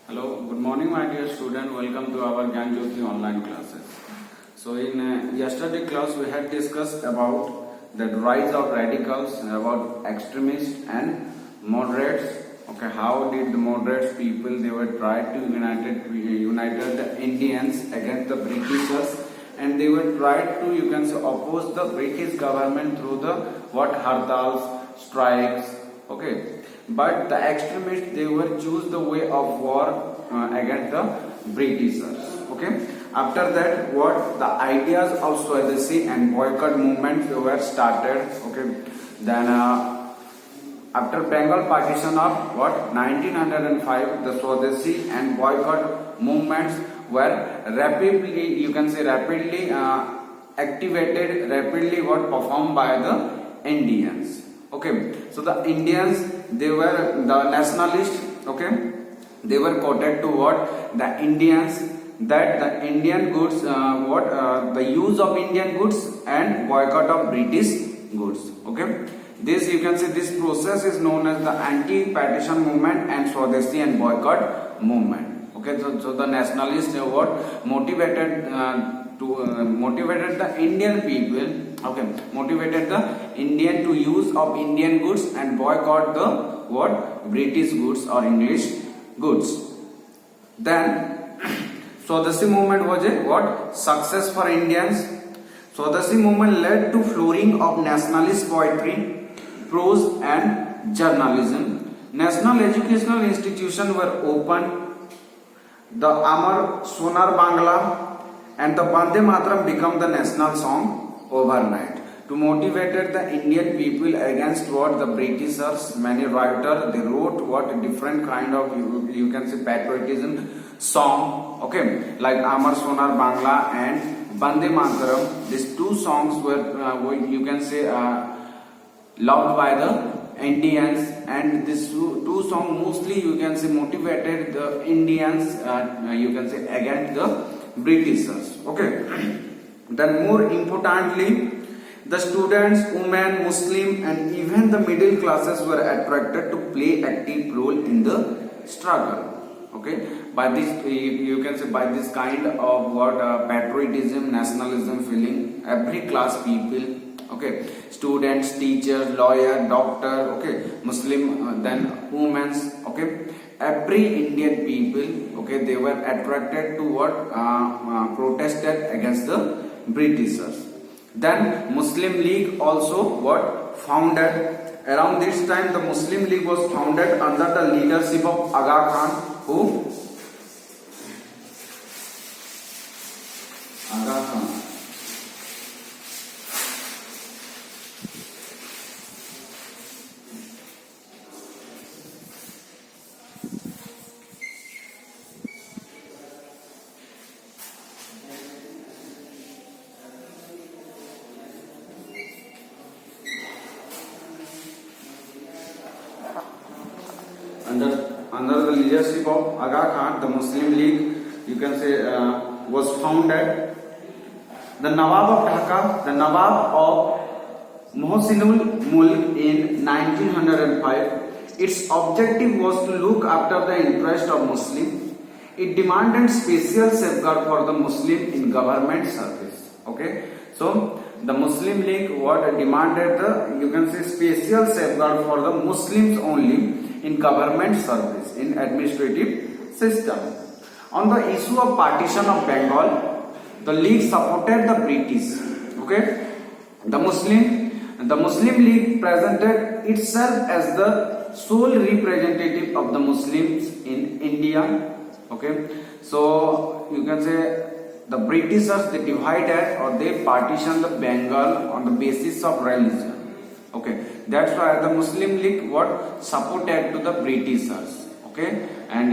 Hello, good morning, my dear student. Welcome to our Gyan Jyoti online classes. So, in yesterday class, we had discussed about the rise of radicals, about extremists and moderates. Okay, how did the moderates people they were tried to united the Indians against the Britishers, and they were tried to oppose the British government through the what hartals, strikes. Okay, but the extremists they were choose the way of war against the Britishers. Okay, after that what the ideas of Swadeshi and boycott movements were started. Okay, then after Bengal partition of what 1905, the Swadeshi and boycott movements were rapidly activated, rapidly what performed by the Indians. Okay, so the Indians they were the nationalists. Okay, they were quoted to what the Indians that the Indian goods the use of Indian goods and boycott of British goods. Okay, this this process is known as the anti-partition movement and Swadeshi and boycott movement. Okay, so the nationalists what motivated motivated the Indian people. Okay, motivated the Indian to use of Indian goods and boycott the what British goods or English goods. Then Swadeshi movement was a what success for Indians. Swadeshi movement led to flourishing of nationalist poetry, prose and journalism. National educational institutions were opened. The Amar Sonar Bangla and the Bande Mataram become the national song overnight. To motivate the Indian people against what the Britishers, many writers they wrote what different kind of patriotism song. Okay, like Amar Sonar Bangla and Bande Mataram. These two songs were loved by the Indians, and these two songs mostly motivated the Indians against the Britishers. Okay. Then more importantly, the students, women, Muslim and even the middle classes were attracted to play active role in the struggle. Okay, by this by this kind of what patriotism, nationalism feeling, every class people. Okay, students, teachers, lawyer, doctor. Okay, Muslim, then women. Okay, every Indian people. Okay, they were attracted to what protested against the Britishers. Then Muslim League also what founded. Around this time the Muslim League was founded under the leadership of Aga Khan. Who? Aga Khan. Under the leadership of Aga Khan, the Muslim League was founded. The Nawab of Dhaka, the Nawab of Mohsinul Mulk in 1905, its objective was to look after the interest of Muslim. It demanded special safeguard for the Muslim in government service. Okay, so the Muslim League what demanded the special safeguard for the Muslims only in government service, in administrative system. On the issue of partition of Bengal, the League supported the British. Okay, the Muslim League presented itself as the sole representative of the Muslims in India. Okay, so the Britishers they divided or they partitioned the Bengal on the basis of religion. Okay, that's why the Muslim League what supported to the Britishers. Okay, and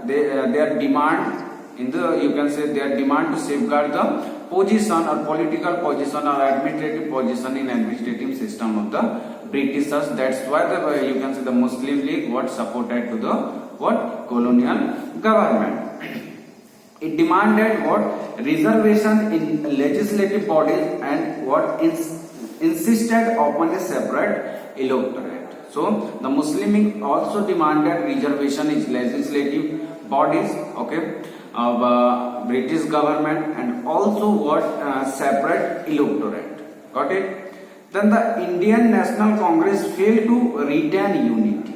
their demand in the their demand to safeguard the position or political position or administrative position in administrative system of the Britishers. That's why the Muslim League what supported to the what colonial government. It demanded what reservation in legislative bodies and what insisted upon a separate electorate. So the Muslim League also demanded reservation in legislative bodies, okay, of British government, and also what separate electorate. Got it? Then the Indian National Congress failed to retain unity.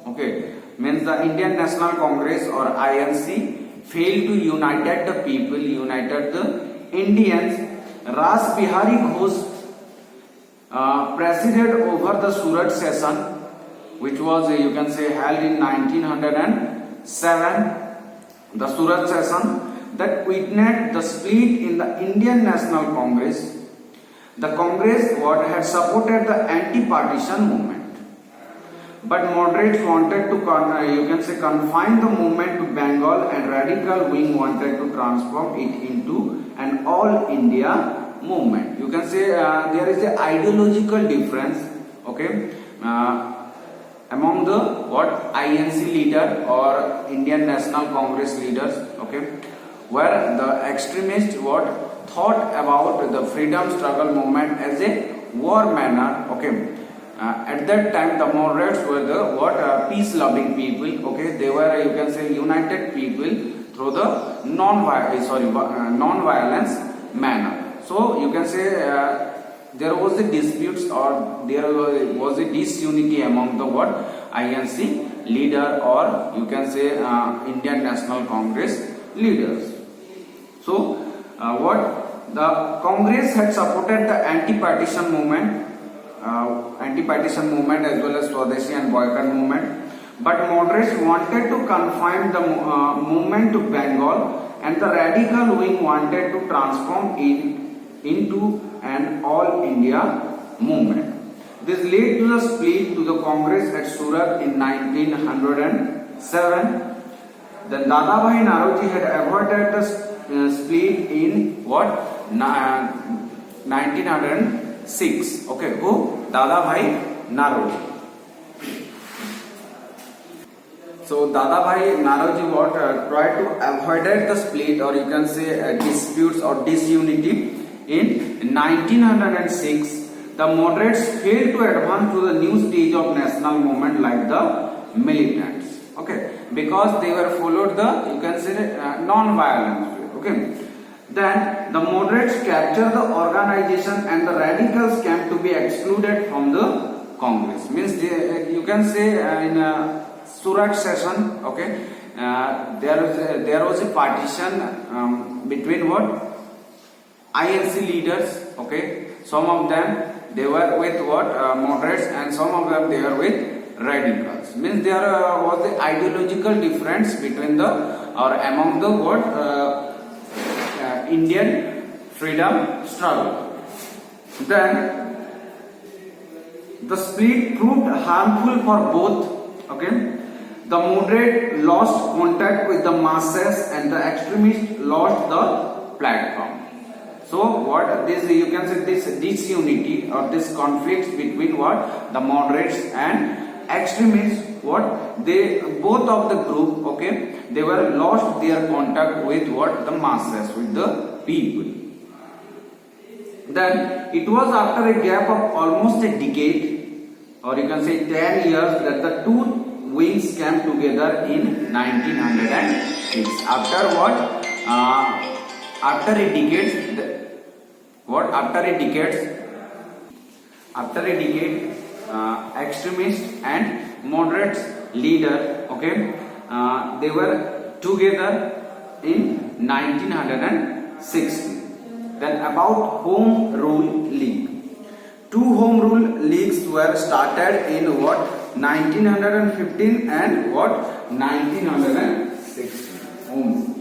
Okay, means the Indian National Congress or INC failed to unite the people, united the Indians. Ras Bihari Ghosh presided over the Surat session, which was you can say held in 1907. The Surat session that witnessed the split in the Indian National Congress. The Congress what had supported the anti-partition movement, but moderates wanted to you can say confine the movement to Bengal, and radical wing wanted to transform it into an all India movement. You can say there is a ideological difference, okay, among the what INC leader or Indian National Congress leaders, okay, where the extremists what thought about the freedom struggle movement as a war manner, okay. At that time the moderates were the what peace loving people, okay. They were you can say united people through the non-violence manner. So you can say there was a disputes or there was a disunity among the what INC leader or you can say Indian National Congress leaders. So what the Congress had supported the anti-partition movement as well as Swadeshi and boycott movement, but moderates wanted to confine the movement to Bengal, and the radical wing wanted to transform it into an all India movement. This led to the split to the Congress at Surat in 1907. Then Dadabhai Naoroji had avoided the split in what 1906. Okay, who? Dadabhai Naoroji. So Dadabhai Naoroji what tried to avoid the split or you can say disputes or disunity. In 1906, the moderates failed to advance to the new stage of national movement like the militants, okay, because they were followed the you can say non-violence way, okay. Then the moderates captured the organization and the radicals came to be excluded from the Congress. Means they, you can say in Surat session, okay, there was a partition between what INC leaders, okay. Some of them they were with what moderates, and some of them they were with radicals. Means there was the ideological difference between the or among the what Indian freedom struggle. Then the split proved harmful for both, okay. The moderate lost contact with the masses and the extremists lost the platform. So what this you can say this disunity or this conflicts between what the moderates and extremists, what they both of the group, okay, they were lost their contact with what the masses, with the people. Then it was after a gap of almost a decade or you can say 10 years that the two wings came together in 1906. After what after a decade extremists and moderates leader, okay, they were together in 1960. Then about Home Rule League. Two Home Rule Leagues were started in what 1915 and what 1916. Home.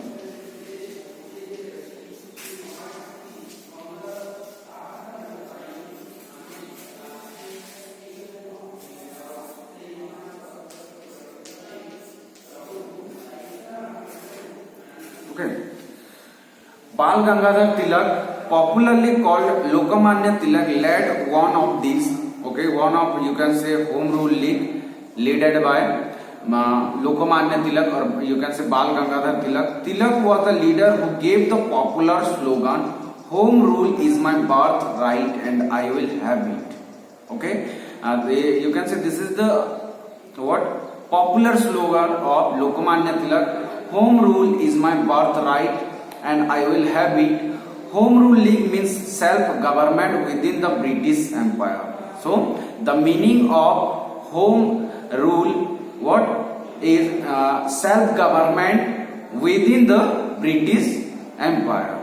Okay. Bal Gangadhar Tilak, popularly called Lokmanya Tilak, led one of these. Okay, one of you can say Home Rule League, led by Lokmanya Tilak, or you can say Bal Gangadhar Tilak. Tilak was the leader who gave the popular slogan "Home Rule is my birthright and I will have it." Okay, you can say this is the what popular slogan of Lokmanya Tilak. Home rule is my birthright and I will have it. Home rule league means self government within the British Empire. So the meaning of home rule what is self government within the British Empire.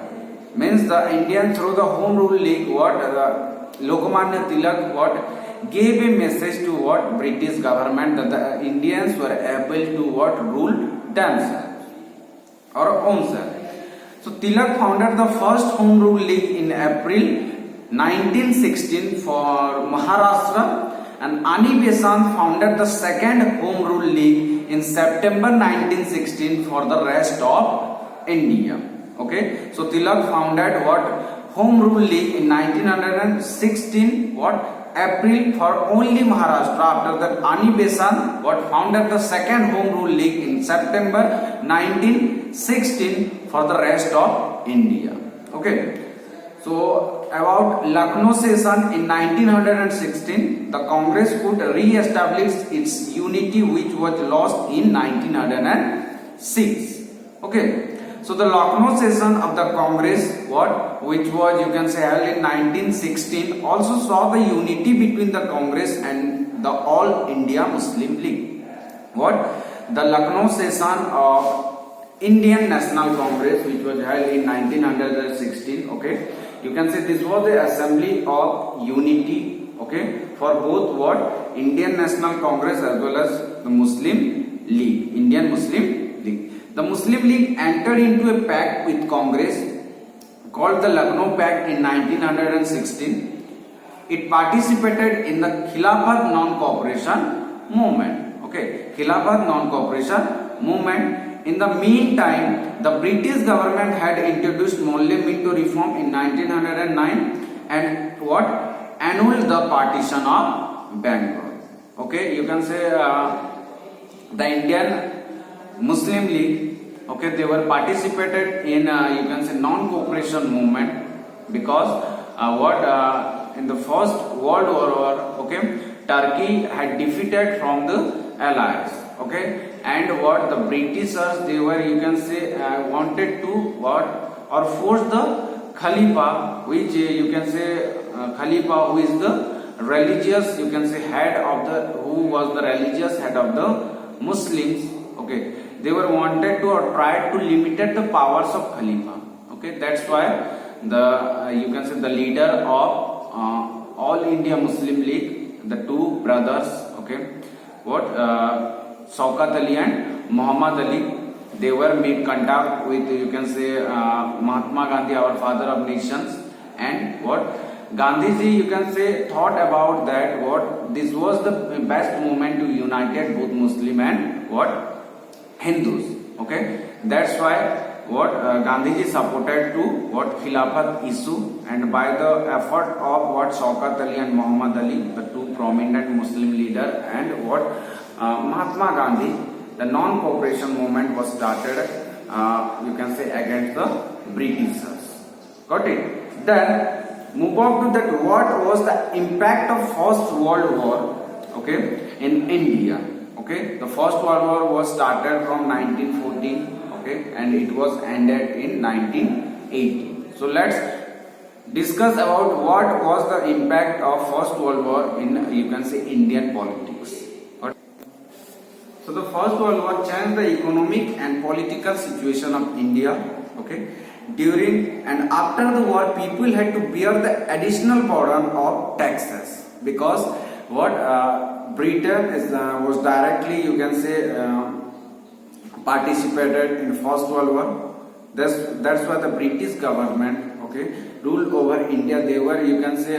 Means the Indian through the home rule league what Lokmanya Tilak what gave a message to what British government that the Indians were able to what rule themselves or own self. So Tilak founded the first home rule league in April 1916 for Maharashtra, and Ani Besant founded the second home rule league in September 1916 for the rest of India. Okay, so Tilak founded what home rule league in 1916 what April for only Maharashtra. After that Ani Besant what founded the second home rule league in September 1916 for the rest of India. Okay, so about Lucknow session in 1916, the Congress could re-establish its unity which was lost in 1906. Okay. So the Lucknow session of the Congress, which was you can say held in 1916, also saw the unity between the Congress and the All India Muslim League. The Lucknow session of Indian National Congress, which was held in 1916. Okay, you can say this was the assembly of unity. Okay, for both Indian National Congress as well as the Muslim League, Indian Muslim League. The Muslim League entered into a pact with Congress called the Lucknow Pact in 1916. It participated in the Khilafat Non-Cooperation Movement. Okay, Khilafat Non-Cooperation Movement. In the meantime, the British government had introduced Molle Minto reform in 1909 and annulled the partition of Bengal. Okay, you can say the Indian Muslim League, okay, they were participated in you can say non-cooperation movement because in the First World War, okay, Turkey had defeated from the Allies, okay, and the Britishers they were you can say wanted to force the Khalifa, which you can say Khalifa who is the religious you can say who was the religious head of the Muslims. Okay, they were wanted to or tried to limit the powers of Khalifa. Okay, that's why the you can say the leader of All India Muslim League, the two brothers, okay, Shaukat Ali and Muhammad Ali, they were made contact with you can say Mahatma Gandhi, our father of nations, and Gandhiji you can say thought about that this was the best moment to unite both Muslim and Hindus. Okay, that's why Gandhiji supported to Khilafat issue, and by the effort of Shaukat Ali and Muhammad Ali, the two prominent Muslim leader, and Mahatma Gandhi, the non-cooperation movement was started you can say against the Britishers. Got it? Then move on to that what was the impact of First World War, okay, in India. Okay, the First World War was started from 1914, okay, and it was ended in 1918. So let's discuss about what was the impact of First World War in you can say Indian politics. So the First World War changed the economic and political situation of India. Okay, during and after the war, people had to bear the additional burden of taxes because Britain was directly you can say participated in First World War. That's why the British government ruled over India. They were you can say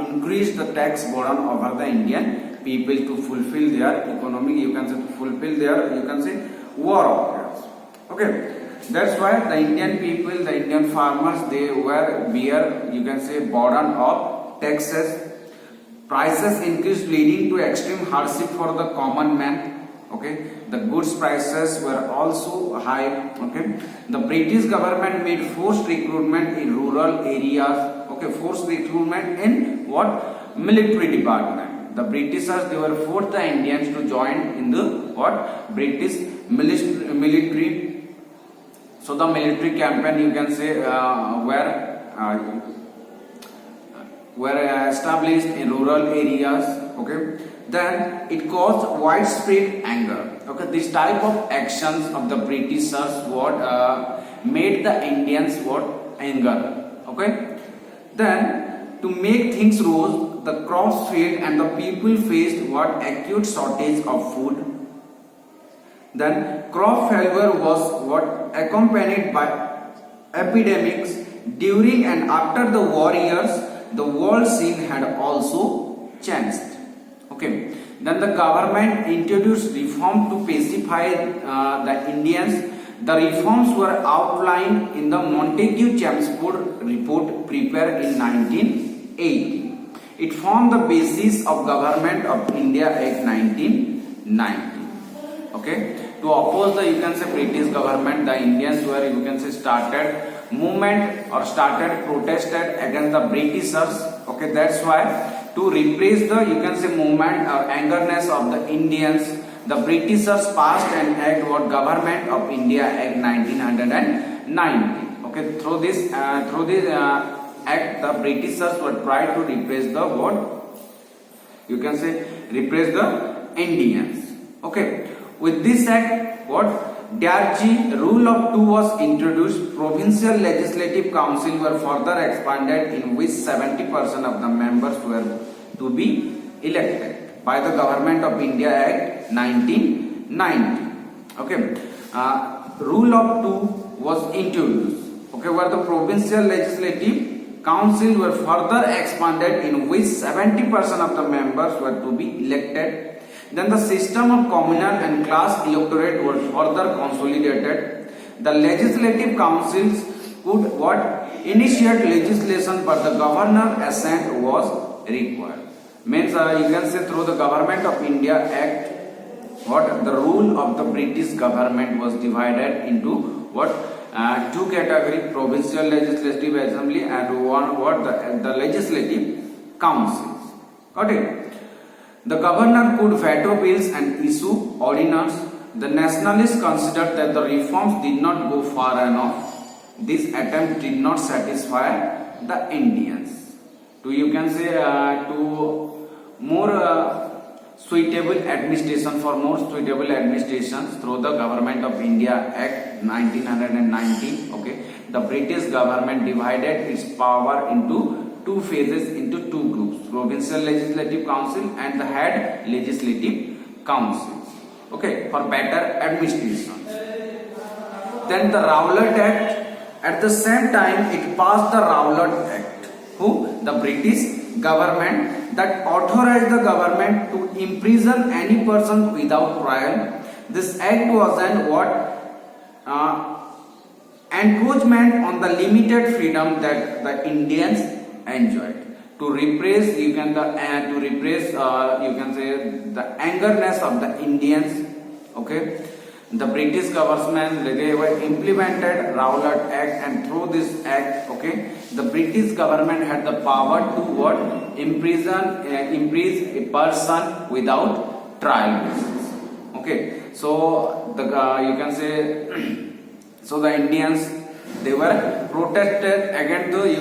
increased the tax burden over the Indian people to fulfill their economic you can say to fulfill their you can say war affairs. Okay, that's why the Indian people, the Indian farmers, they were bear you can say burden of taxes. Prices increased leading to extreme hardship for the common man. Okay, the goods prices were also high. Okay, the British government made forced recruitment in rural areas. Okay, forced recruitment in military department. The Britishers, they were forced the Indians to join in the what? British military. So the military campaign, you can say, were established in rural areas. Okay, then it caused widespread anger. Okay, this type of actions of the Britishers what made the Indians what? Anger. Okay, then to make things worse, the crops failed and the people faced what? Acute shortage of food. Then crop failure was what? Accompanied by epidemics. During and after the war years, the world scene had also changed. Okay. Then the government introduced reform to pacify the Indians. The reforms were outlined in the Montagu-Chelmsford report prepared in 1980. It formed the basis of Government of India Act 1990. Okay, to oppose the, you can say, British government, the Indians were, you can say, started movement or started protested against the Britishers. Okay, that's why to repress the, you can say, movement or angerness of the Indians, the Britishers passed an act what? Government of India Act 1990. Okay, through this act, the Britishers were tried to repress the what? You can say repress the Indians. Okay, with this act, what? Darji rule of two was introduced. Provincial legislative council were further expanded, in which 70% of the members were to be elected by the Government of India Act 1990. Okay, rule of two was introduced. Okay, where the provincial legislative council were further expanded, in which 70% of the members were to be elected. Then the system of communal and class electorate were further consolidated. The legislative councils could what? Initiate legislation, but the governor assent was required. Means you can say through the Government of India Act, what? The rule of the British government was divided into what? Two categories: provincial legislative assembly and one what? The legislative councils. Got it? The governor could veto bills and issue ordinance. The nationalists considered that the reforms did not go far enough. This attempt did not satisfy the Indians. To, you can say, to more suitable administration, for more suitable administrations through the Government of India Act 1990. Okay, the British government divided its power into two phases, into two groups: Provincial Legislative Council and the Head Legislative Council. Okay, for better administration. Then the Rowlatt Act. At the same time, it passed the Rowlatt Act. Who? The British government, that authorized the government to imprison any person without trial. This act was an encroachment on the limited freedom that the Indians enjoyed. To repress, you can you can say the angerness of the Indians. Okay, the British government, they were implemented Rowlatt Act, and through this act, okay, the British government had the power to what? Imprison a person without trial basis. Okay, so the you can say so the Indians, they were protested against the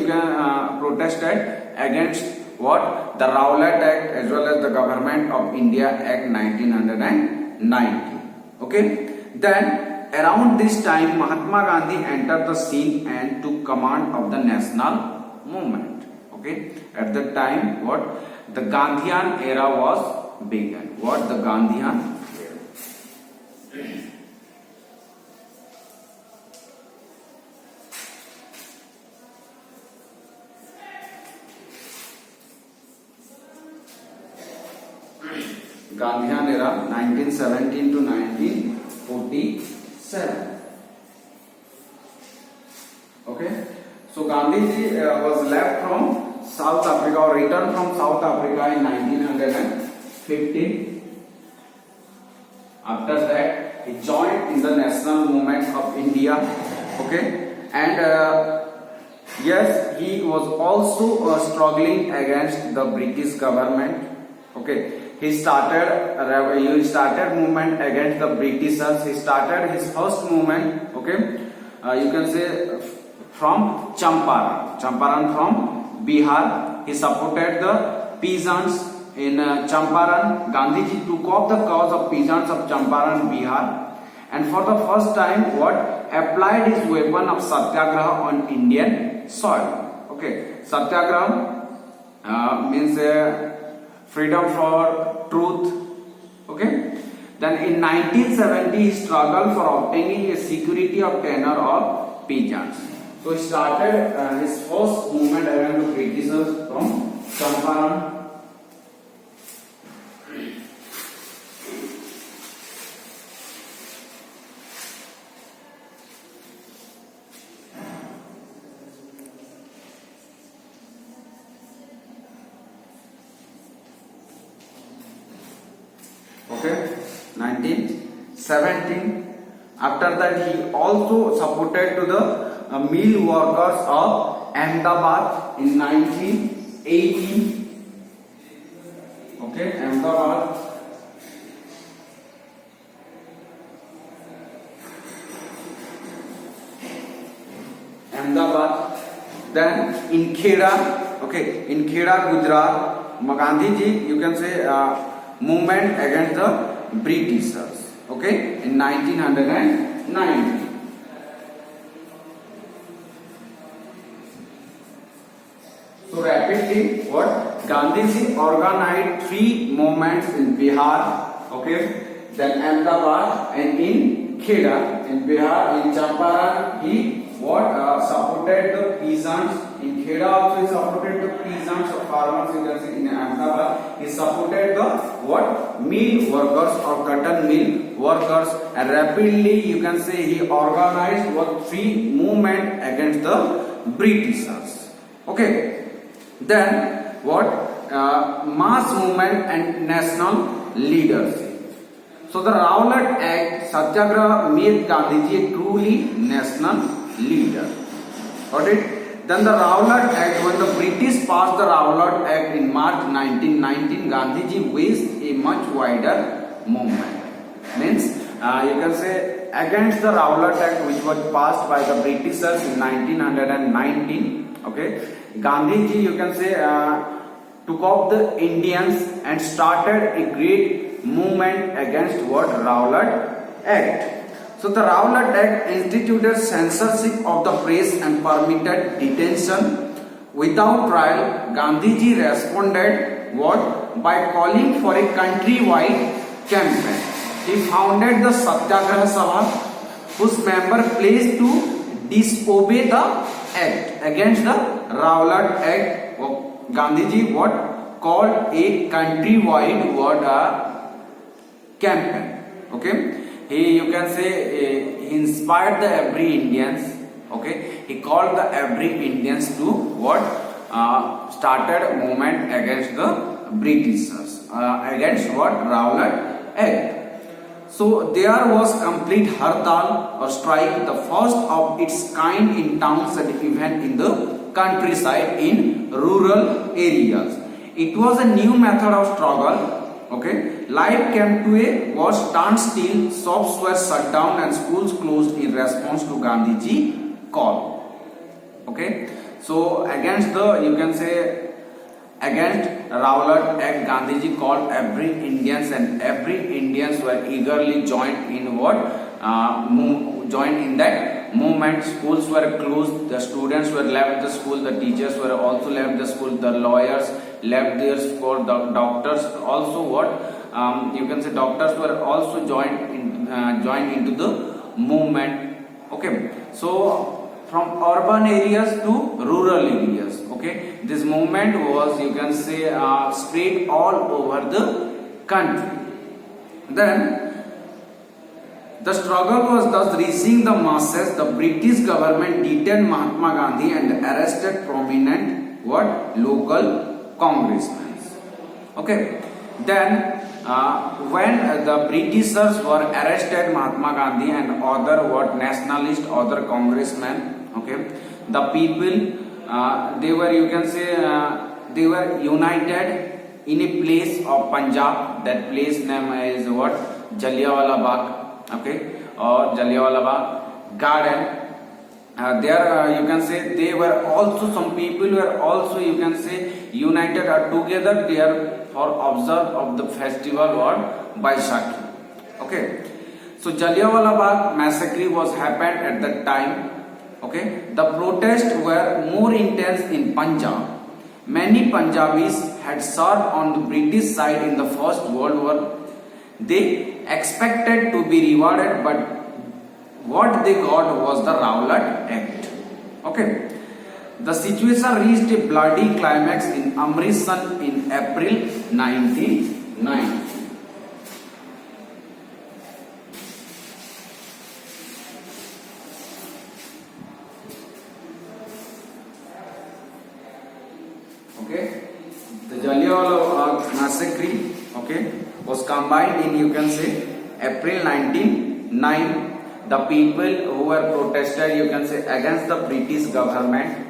protested against what? The Rowlatt Act as well as the Government of India Act 1990. Okay. Then around this time, Mahatma Gandhi entered the scene and took command of the national movement. Okay, at the time, what? The Gandhian era was begun. What? The Gandhian era. Gandhian era, 1917 to 1947. Okay, so Gandhiji was left from South Africa, or returned from South Africa in 1915. After that, he joined in the national movement of India. Okay, and yes, he was also struggling against the British government. Okay, he started movement against the Britishers. He started his first movement. Okay, you can say from Champaran from Bihar. He supported the peasants in Champaran. Gandhiji took up the cause of peasants of Champaran, Bihar, and for the first time, applied his weapon of satyagraha on Indian soil. Okay, satyagraha means freedom for truth. Okay, then in 1970 he struggled for obtaining a security of tenure of peasants. So he started his first movement against the Britishers from Champaran. Okay, 1917. After that, he also supported to the mill workers of Ahmedabad in 1918. Okay, Ahmedabad. Then in Kheda, okay, in Kheda, Gujarat, Gandhiji, you can say movement against the Britishers. Okay, in 1990. So rapidly, Gandhiji organized 3 movements in Bihar. Okay, then Ahmedabad and in Kheda. In Bihar, in Champaran, he supported the peasants. In Kheda also he supported the peasants or farmers. You can see in Ahmedabad he supported the mill workers or cotton mill workers, and rapidly you can say he organized 3 movement against the Britishers. Okay, then mass movement and national leadership. So the Rowlatt Act Satyagraha made Gandhiji a truly national leader. Got it? Then the Rowlatt Act, when the British passed the Rowlatt Act in March 1919, Gandhiji waged a much wider movement. Means you can say against the Rowlatt Act, which was passed by the Britishers in 1919. Okay, Gandhiji, you can say took up the Indians and started a great movement against Rowlatt Act. So the Rowlatt Act instituted censorship of the press and permitted detention without trial. Gandhiji responded by calling for a countrywide campaign. He founded the Satyagraha Sabha, whose member pledged to disobey the act. Against the Rowlatt Act, Gandhiji called a countrywide campaign. Okay. You can say he inspired the every Indians. Okay, he called the every Indians to started a movement against the Britishers, against Rowlatt Act. So there was complete hartal or strike, the first of its kind in towns and even in the countryside in rural areas. It was a new method of struggle. Okay, life came to a standstill, shops were shut down and schools closed in response to Gandhiji call. Okay, so against you can say against Rowlatt Act, Gandhiji called every Indians, and every Indians were eagerly joined in joined in that movement. Schools were closed, the students were left the school, the teachers were also left the school, the lawyers left their school, the doctors also you can say doctors were also joined into the movement. Okay, so from urban areas to rural areas. Okay, this movement was, you can say, spread all over the country. Then the struggle was thus reaching the masses. The British government detained Mahatma Gandhi and arrested prominent local congressmen. Okay, then when the Britishers were arrested Mahatma Gandhi and other nationalist, other congressmen, okay, the people they were, you can say, they were united in a place of Punjab. That place name is what? Jallianwala Bagh, okay, or Jallianwala Bagh Garden. There you can say they were also, some people were also, you can say, united or together there for observe of the festival or Baishakhi. Okay, so Jallianwala Bagh massacre was happened at that time. Okay, the protests were more intense in Punjab. Many Punjabis had served on the British side in the First World War. They expected to be rewarded, but what they got was the Rowlatt Act. Okay, the situation reached a bloody climax in Amritsar in April 1990. Okay, the Jallianwala Bagh massacre, okay, was combined in, you can say, April 1909. The people who were protested, you can say, against the British government,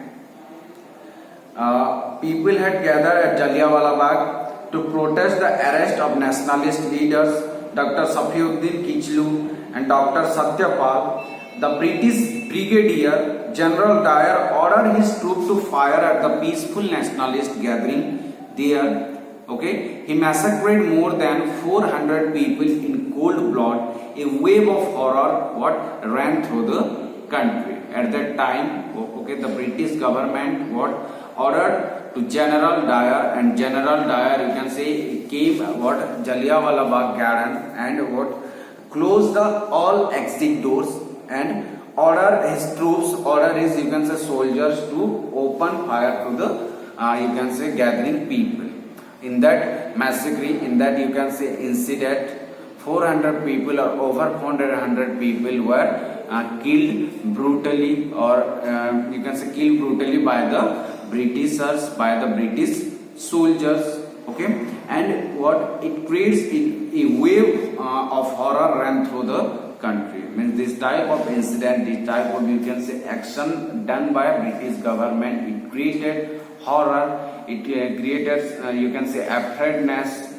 people had gathered at Jallianwala Bagh to protest the arrest of nationalist leaders Dr. Safiuddin Kichlu and Dr. Satyapal. The British Brigadier General Dyer ordered his troops to fire at the peaceful nationalist gathering there. Okay, he massacred more than 400 people in cold blood. A wave of horror what ran through the country at that time. Okay, the British government what ordered to General Dyer, and General Dyer, you can say, came what Jallianwala Bagh Garden and what closed the all exit doors and order his troops, order his, you can say, soldiers to open fire to the you can say gathering people. In that massacre, in that, you can say, incident, 400 people or over 400 people were killed brutally, or you can say killed brutally by the Britishers, by the British soldiers. Okay, and what it creates, a wave of horror ran through the country. Means this type of incident, this type of, you can say, action done by British government, it created horror, it created you can say afraidness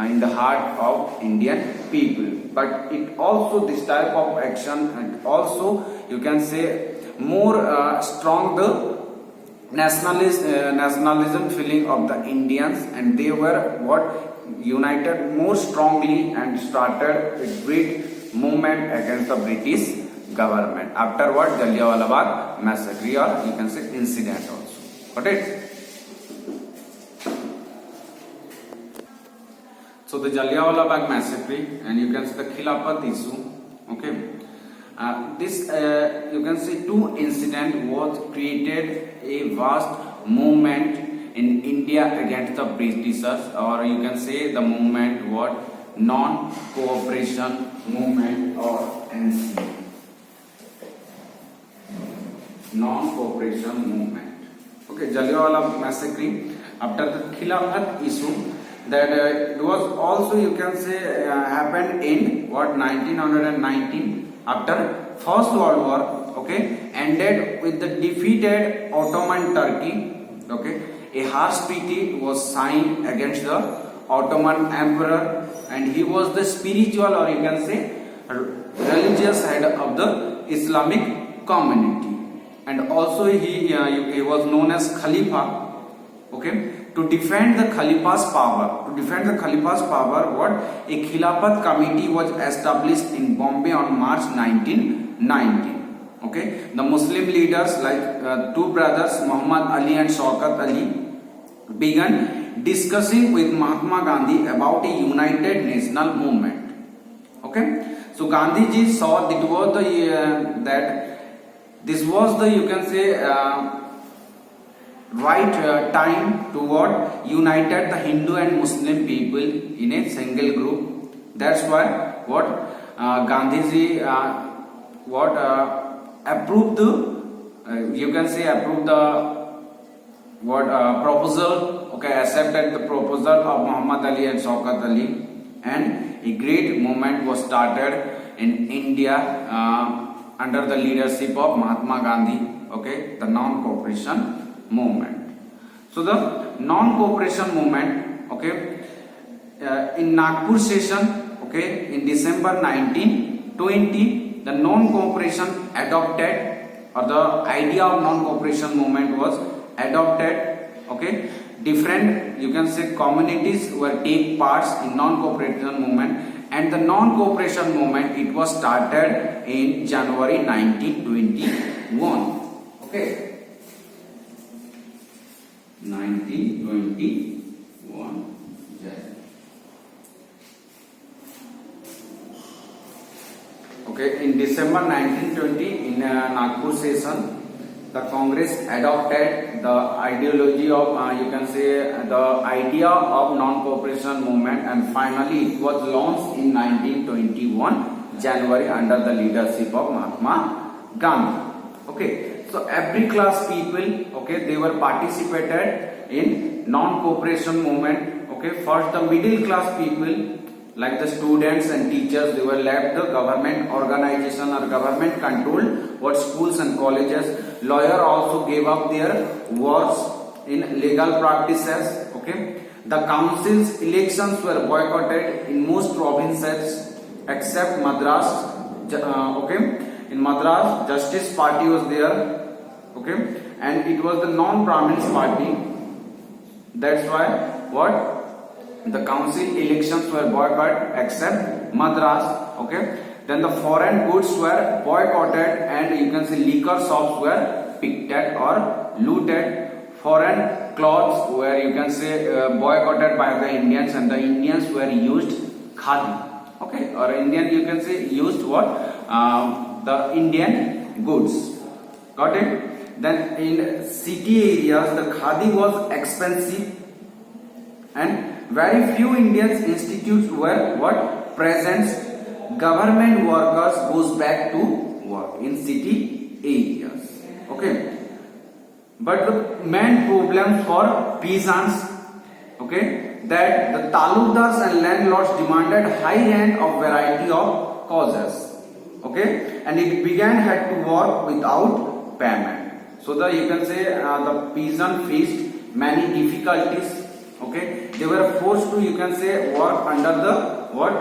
in the heart of Indian people. But it also, this type of action, and also, you can say, more strong the nationalism feeling of the Indians, and they were what united more strongly and started a great movement against the British government after what Jallianwala Bagh massacre, or you can say incident also. Got it? So the Jallianwala Bagh massacre, and you can see the Khilafat issue. Okay, this you can say two incident was created a vast movement in India against the Britishers, or you can say the movement what non-cooperation movement, or NC, non-cooperation movement. Okay, Jallianwala massacre after the Khilafat issue, that it was also, you can say, happened in what 1919 after First World War. Okay, ended with the defeated Ottoman Turkey. Okay, a harsh treaty was signed against the Ottoman Emperor, and he was the spiritual, or you can say religious head of the Islamic community, and also he was known as Khalifa. Okay, to defend the Khalifa's power, what a Khilafat committee was established in Bombay on March 1919. Okay, the Muslim leaders like two brothers Muhammad Ali and Shaukat Ali began discussing with Mahatma Gandhi about a united national movement. Okay, so Gandhi ji saw that was the that this was the, you can say, right time to what united the Hindu and Muslim people in a single group. That's why what Gandhiji approved the you can say approved the what proposal. Okay, accepted the proposal of Muhammad Ali and Shaukat Ali, and a great movement was started in India under the leadership of Mahatma Gandhi. Okay, the non-cooperation movement. So the non-cooperation movement, okay, in Nagpur session, okay, in December 1920, the non-cooperation adopted, or the idea of non-cooperation movement was adopted, okay. Different, you can say, communities were take parts in non-cooperation movement, and the non-cooperation movement, it was started in January 1921, okay, 1921. Okay, in December 1920, in Nagpur session, the Congress adopted the ideology of, you can say, the idea of non-cooperation movement, and finally it was launched in 1921 January under the leadership of Mahatma Gandhi. Okay, so every class people, okay, they were participated in non-cooperation movement. Okay, first the middle class people, like the students and teachers, they were left the government organization or government controlled what schools and colleges. Lawyer also gave up their works in legal practices. Okay, the council's elections were boycotted in most provinces except Madras. Okay, in Madras, Justice Party was there. Okay, and it was the non-Brahmins party. That's why what? The council elections were boycotted except Madras. Okay, then the foreign goods were boycotted, and you can say liquor shops were picked or looted. Foreign clothes were, you can say, boycotted by the Indians, and the Indians were used khadi. Okay, or Indian, you can say, used what? The Indian goods. Got it? Then in city areas, the khadi was expensive, and very few Indian institutes were what? Present. Government workers goes back to work in city areas. Okay, but the main problem for peasants, okay, that the talukdars and landlords demanded high rent of variety of causes. Okay, and it began had to work without payment. So the, you can say, the peasant faced many difficulties. Okay, they were forced to, you can say, work under the what?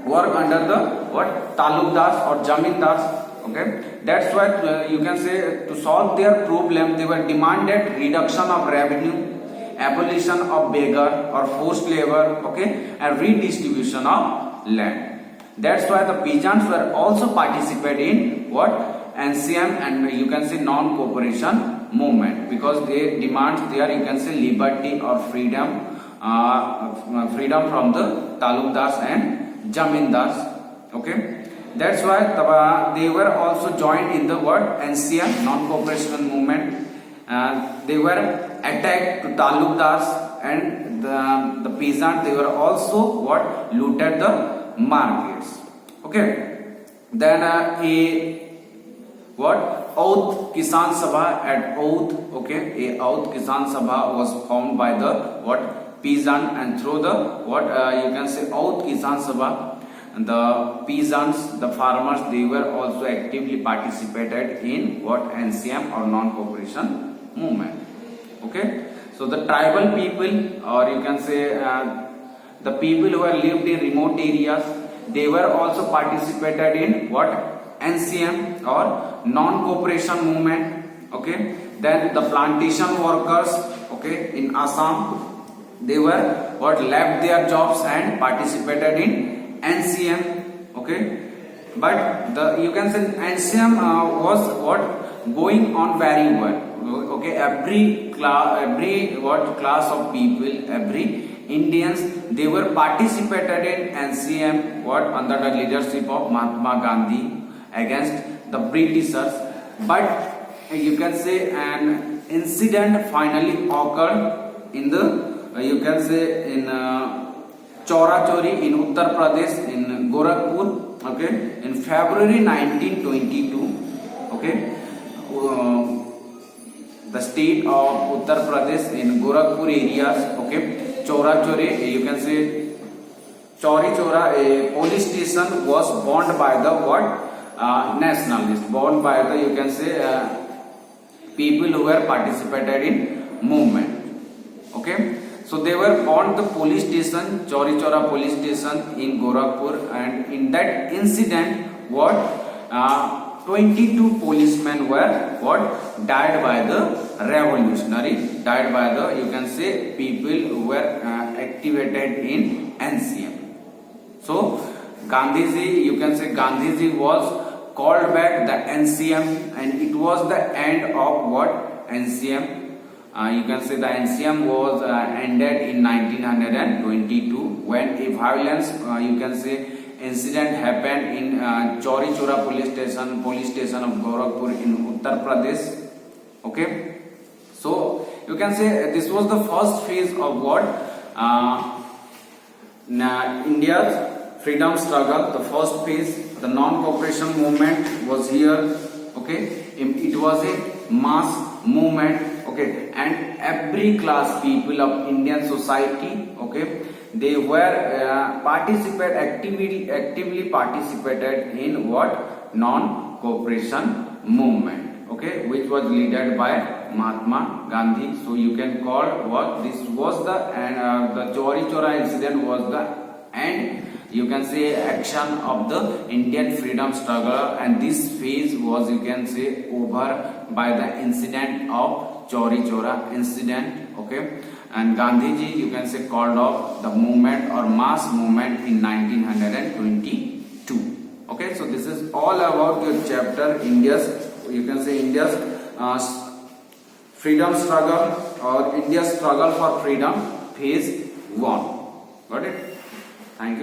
Work under the what? Talukdars or jamindars. Okay, that's why you can say, to solve their problem, they were demanded reduction of revenue, abolition of beggar or forced labor. Okay, and redistribution of land. That's why the peasants were also participate in what? NCM and you can say non-cooperation movement, because they demand their, you can say, liberty or freedom, freedom from the talukdars and jamindars. Okay, that's why they were also joined in the what? NCM, non-cooperation movement. They were attacked to talukdars and the peasant. They were also what? Looted the markets. Okay, then a what? Oath Kisan Sabha at Oath. Okay, a Oath Kisan Sabha was formed by the what? Peasant, and through the what? You can say Oath Kisan Sabha, and the peasants, the farmers, they were also actively participated in what? NCM or non-cooperation movement. Okay, so the tribal people, or you can say the people who have lived in remote areas, they were also participated in what? NCM or non-cooperation movement. Okay, then the plantation workers, okay, in Assam, they were what? Left their jobs and participated in NCM. Okay, but the, you can say, NCM was what? Going on very well. Okay, every class of people, every Indians, they were participated in NCM what? Under the leadership of Mahatma Gandhi against the Britishers. But you can say an incident finally occurred in the you can say in Chaura Chori in Uttar Pradesh, in Gorakhpur. Okay, in February 1922. Okay, the state of Uttar Pradesh in Gorakhpur areas. Okay, Chaura Chori, you can say Chauri Chora, a police station was burned by the what? Nationalists, burned by the, you can say, people who were participated in movement. Okay, So they were on the police station, Chauri Chora police station in Gorakhpur, and in that incident, what 22 policemen were what died by the revolutionary, died by the, you can say, people who were activated in NCM. So Gandhiji, you can say Gandhiji was called back the NCM, and it was the end of what NCM. You can say the NCM was ended in 1922 when a violence, you can say, incident happened in Chauri Chora police station of Gorakhpur in Uttar Pradesh. Okay, so you can say this was the first phase of what India's freedom struggle. The first phase, the non-cooperation movement was here. Okay, it was a mass movement. Okay, and every class people of Indian society, okay, they were actively participated in what non-cooperation movement, okay, which was led by Mahatma Gandhi. So you can call what this was the, and the Chauri Chora incident was the end, you can say, action of the Indian freedom struggle, and this phase was, you can say, over by the incident of Chauri Chora incident. Okay, and Gandhiji, you can say, called off the movement or mass movement in 1922. Okay, so this is all about your chapter India's, you can say, India's freedom struggle or India's struggle for freedom phase 1. Got it?